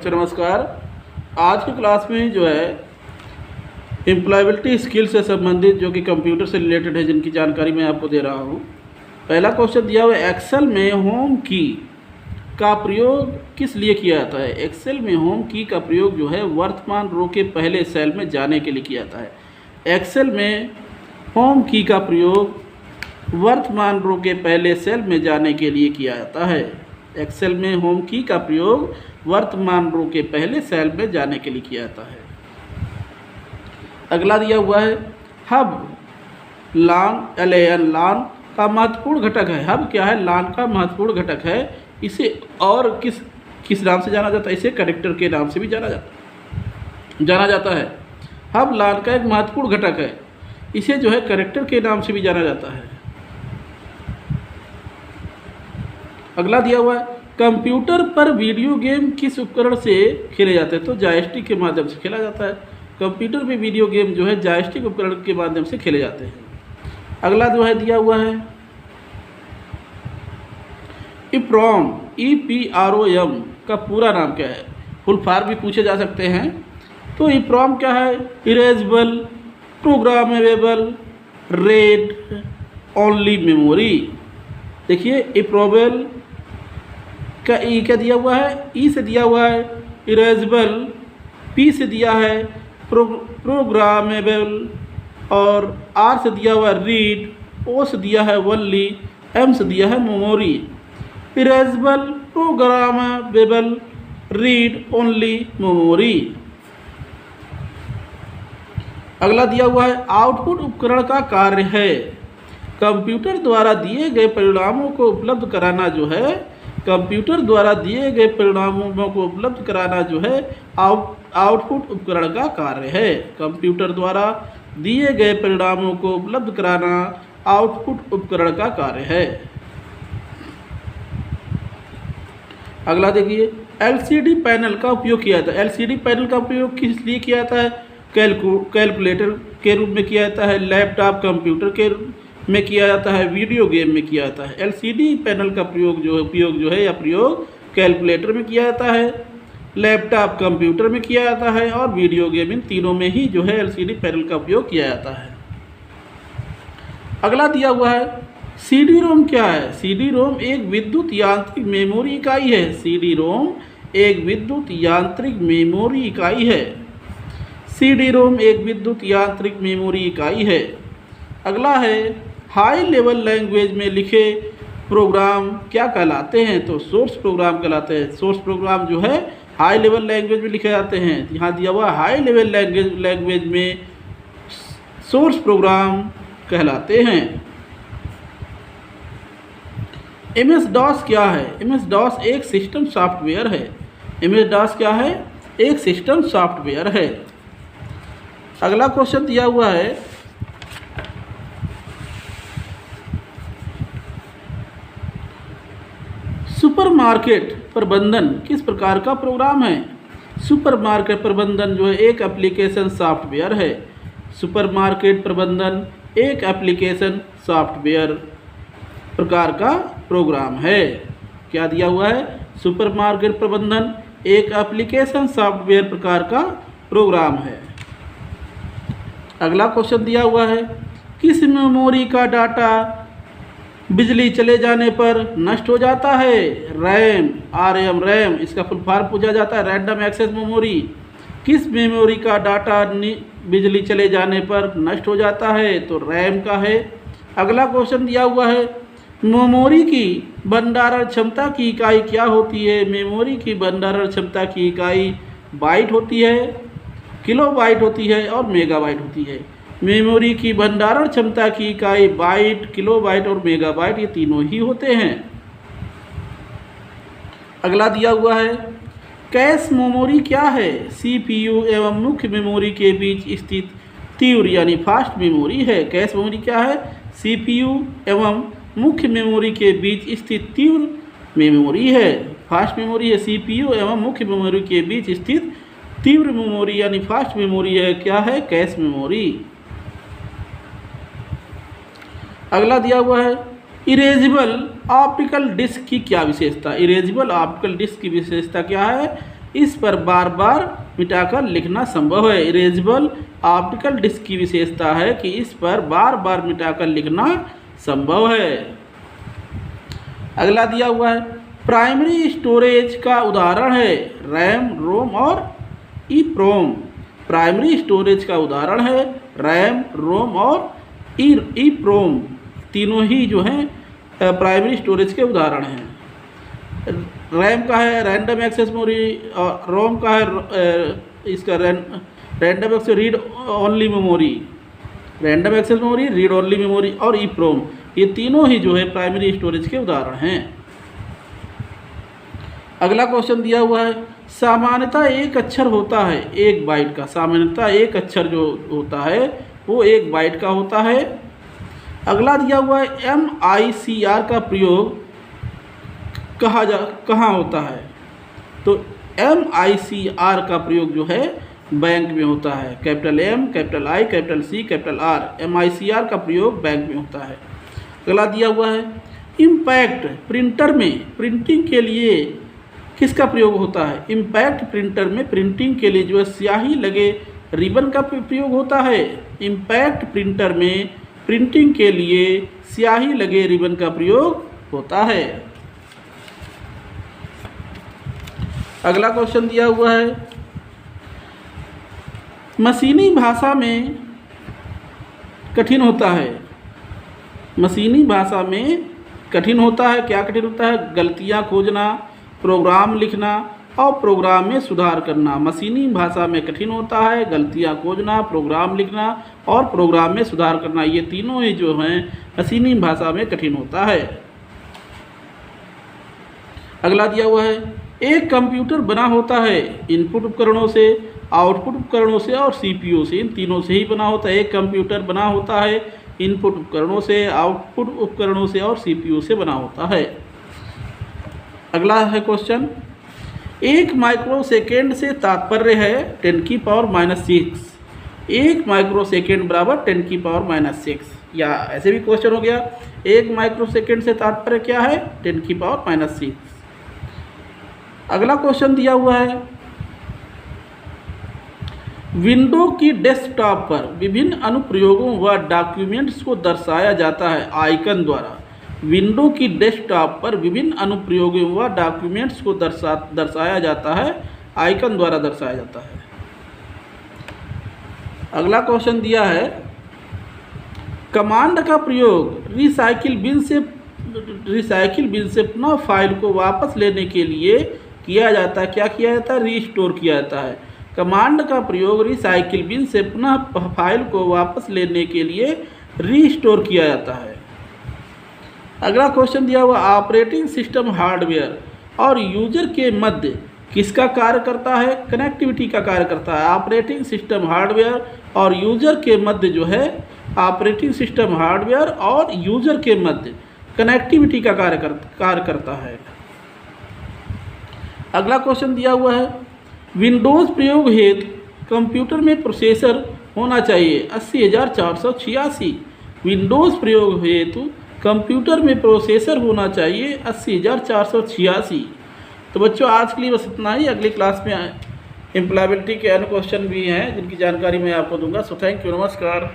बच्चों नमस्कार। आज की क्लास में जो है एम्प्लॉयबिलिटी स्किल से संबंधित जो कि कंप्यूटर से रिलेटेड है, जिनकी जानकारी मैं आपको दे रहा हूँ। पहला क्वेश्चन दिया हुआ है, एक्सेल में होम की का प्रयोग किस लिए किया जाता है। एक्सेल में होम की का प्रयोग जो है वर्तमान रो के पहले सेल में जाने के लिए किया जाता है। एक्सेल में होम की का प्रयोग वर्तमान रो के पहले सेल में जाने के लिए किया जाता है। एक्सेल में होम की का प्रयोग वर्तमान रो के पहले सेल में जाने के लिए किया जाता है। अगला दिया हुआ है, हब लान लान का महत्वपूर्ण घटक है। हब क्या है? लान का महत्वपूर्ण घटक है। इसे और किस नाम से जाना जाता है? इसे कैरेक्टर के नाम से भी जाना जाता है। हब लान का एक महत्वपूर्ण घटक है, इसे जो है कैरेक्टर के नाम से भी जाना जाता है। अगला दिया हुआ है, कंप्यूटर पर वीडियो गेम किस उपकरण से खेले जाते हैं? तो जॉयस्टिक के माध्यम से खेला जाता है। कंप्यूटर पे वीडियो गेम जो है जॉयस्टिक उपकरण के माध्यम से खेले जाते हैं। अगला जो है दिया हुआ है, EPROM EPROM का पूरा नाम क्या है? फुल फॉर्म भी पूछे जा सकते हैं। तो EPROM क्या है? Erasable programmable read only memory. देखिए EPROM का ई क्या दिया हुआ है? ई से दिया हुआ है इरेजेबल, पी से दिया है प्रोग्रामेबल और आर से दिया हुआ है रीड, ओ से दिया है ओनली, एम से दिया है memory. Erasable programmable read only memory. अगला दिया हुआ है, आउटपुट उपकरण का कार्य है। कंप्यूटर द्वारा दिए गए परिणामों को उपलब्ध कराना जो है, कंप्यूटर द्वारा दिए गए परिणामों को उपलब्ध कराना जो है आउटपुट उपकरण का कार्य है। कंप्यूटर द्वारा दिए गए परिणामों को उपलब्ध कराना आउटपुट उपकरण का कार्य है। अगला देखिए, एलसीडी पैनल का उपयोग किया जाता है। एलसीडी पैनल का उपयोग किस लिए किया जाता है? कैलकुलेटर के रूप में किया जाता है, लैपटॉप कंप्यूटर के में किया जाता है, वीडियो गेम में किया जाता है। एलसीडी पैनल का उपयोग जो है कैलकुलेटर में किया जाता है, लैपटॉप कंप्यूटर में किया जाता है और वीडियो गेम, इन तीनों में ही जो है एलसीडी पैनल का उपयोग किया जाता है। अगला दिया हुआ है, सीडी रोम क्या है? सीडी रोम एक विद्युत यांत्रिक मेमोरी इकाई है। सीडी रोम एक विद्युत यांत्रिक मेमोरी इकाई है। सीडी रोम एक विद्युत यांत्रिक मेमोरी इकाई है। अगला है, हाई लेवल लैंग्वेज में लिखे प्रोग्राम क्या कहलाते हैं? तो सोर्स प्रोग्राम कहलाते हैं। सोर्स प्रोग्राम जो है हाई लेवल लैंग्वेज में लिखे जाते हैं। यहाँ दिया हुआ हाई लेवल लैंग्वेज में सोर्स प्रोग्राम कहलाते हैं। MS DOS क्या है? MS DOS एक सिस्टम सॉफ्टवेयर है। MS DOS क्या है? एक सिस्टम सॉफ्टवेयर है। अगला क्वेश्चन दिया हुआ है, सुपरमार्केट प्रबंधन किस प्रकार का प्रोग्राम है? सुपरमार्केट प्रबंधन जो है एक एप्लीकेशन सॉफ्टवेयर है। सुपरमार्केट प्रबंधन एक एप्लीकेशन सॉफ्टवेयर प्रकार का प्रोग्राम है। क्या दिया हुआ है? सुपरमार्केट प्रबंधन एक एप्लीकेशन सॉफ्टवेयर प्रकार का प्रोग्राम है। अगला क्वेश्चन दिया हुआ है, किस मेमोरी का डाटा बिजली चले जाने पर नष्ट हो जाता है? रैम, रैम इसका फुल फॉर्म पूछा जाता है, रैंडम एक्सेस मेमोरी। किस मेमोरी का डाटा बिजली चले जाने पर नष्ट हो जाता है? तो रैम का है। अगला क्वेश्चन दिया हुआ है, मेमोरी की भंडारण क्षमता की इकाई क्या होती है? मेमोरी की भंडारण क्षमता की इकाई बाइट होती है, किलोबाइट होती है और मेगाबाइट होती है। मेमोरी की भंडारण क्षमता की इकाई बाइट, किलोबाइट और मेगाबाइट, ये तीनों ही होते हैं। अगला दिया हुआ है, कैश मेमोरी क्या है? CPU एवं मुख्य मेमोरी के बीच स्थित तीव्र यानी फास्ट मेमोरी है। कैश मेमोरी क्या है? CPU एवं मुख्य मेमोरी के बीच स्थित तीव्र मेमोरी है। फास्ट मेमोरी है CPU एवं मुख्य मेमोरी के बीच स्थित तीव्र मेमोरी यानी फास्ट मेमोरी है। क्या है? Cache memory. अगला दिया हुआ है, इरेजेबल ऑप्टिकल डिस्क की क्या विशेषता? इरेजेबल ऑप्टिकल डिस्क की विशेषता क्या है? इस पर बार बार मिटाकर लिखना संभव है। इरेजेबल ऑप्टिकल डिस्क की विशेषता है कि इस पर बार बार मिटाकर लिखना संभव है। अगला दिया हुआ है, प्राइमरी स्टोरेज का उदाहरण है रैम, रोम और ईप्रोम। प्राइमरी स्टोरेज का उदाहरण है रैम, रोम और ईप्रोम। तीनों ही जो हैं प्राइमरी स्टोरेज के उदाहरण हैं। रैम का है रैंडम एक्सेस मेमोरी, और रोम का है इसका random access read only memory, random access memory, read only memory और ईप्रोम, ये तीनों ही जो है प्राइमरी स्टोरेज के उदाहरण हैं। अगला क्वेश्चन दिया हुआ है, सामान्यतः एक अक्षर होता है 1 बाइट का। सामान्यतः एक अक्षर जो होता है वो 1 बाइट का होता है। अगला दिया हुआ है, MICR का प्रयोग कहाँ होता है? तो MICR का प्रयोग जो है बैंक में होता है। Capital M, capital I, capital C, capital R, MICR का प्रयोग बैंक में होता है। अगला दिया हुआ है, इम्पैक्ट प्रिंटर में प्रिंटिंग के लिए किसका प्रयोग होता है? इम्पैक्ट प्रिंटर में प्रिंटिंग के लिए जो है स्याही लगे रिबन का प्रयोग होता है। इम्पैक्ट प्रिंटर में प्रिंटिंग के लिए स्याही लगे रिबन का प्रयोग होता है। अगला क्वेश्चन दिया हुआ है, मशीनी भाषा में कठिन होता है। मशीनी भाषा में कठिन होता है, क्या कठिन होता है? गलतियां खोजना, प्रोग्राम लिखना और प्रोग्राम में सुधार करना। मशीनी भाषा में कठिन होता है, गलतियां खोजना, प्रोग्राम लिखना और प्रोग्राम में सुधार करना, ये तीनों ही जो हैं मशीनी भाषा में कठिन होता है। अगला दिया हुआ है, एक कंप्यूटर बना होता है इनपुट उपकरणों से, आउटपुट उपकरणों से और CPU से। इन तीनों से ही बना होता है। एक कंप्यूटर बना होता है इनपुट उपकरणों से, आउटपुट उपकरणों से और CPU से बना होता है। अगला है क्वेश्चन, 1 माइक्रोसेकेंड से तात्पर्य है 10⁻⁻6। 1 माइक्रोसेकेंड बराबर 10⁻⁻6, या ऐसे भी क्वेश्चन हो गया 1 माइक्रोसेकेंड से तात्पर्य क्या है? 10⁻⁻6। अगला क्वेश्चन दिया हुआ है, विंडो की डेस्कटॉप पर विभिन्न अनुप्रयोगों व डॉक्यूमेंट्स को दर्शाया जाता है आइकन द्वारा। विंडो की डेस्कटॉप पर विभिन्न अनुप्रयोगों व डॉक्यूमेंट्स को दर्शाया जाता है आइकन द्वारा दर्शाया जाता है। अगला क्वेश्चन दिया है, कमांड का प्रयोग रिसाइकिल बिन से पुनः फाइल को वापस लेने के लिए किया जाता है। क्या किया जाता है? रीस्टोर किया जाता है। कमांड का प्रयोग रिसाइकिल बिन से पुनः फाइल को वापस लेने के लिए रीस्टोर किया जाता है। अगला क्वेश्चन दिया हुआ, ऑपरेटिंग सिस्टम हार्डवेयर और यूजर के मध्य किसका कार्य करता है? कनेक्टिविटी का कार्य करता है। ऑपरेटिंग सिस्टम हार्डवेयर और यूजर के मध्य जो है, ऑपरेटिंग सिस्टम हार्डवेयर और यूजर के मध्य कनेक्टिविटी का कार्य करता है। अगला क्वेश्चन दिया हुआ है, विंडोज़ प्रयोग हेतु कंप्यूटर में प्रोसेसर होना चाहिए 80,486। विंडोज़ प्रयोग हेतु कंप्यूटर में प्रोसेसर होना चाहिए 80,486। तो बच्चों आज के लिए बस इतना ही। अगली क्लास में एम्प्लॉयबिलिटी के अन्य क्वेश्चन भी हैं जिनकी जानकारी मैं आपको दूंगा। सो थैंक यू, नमस्कार।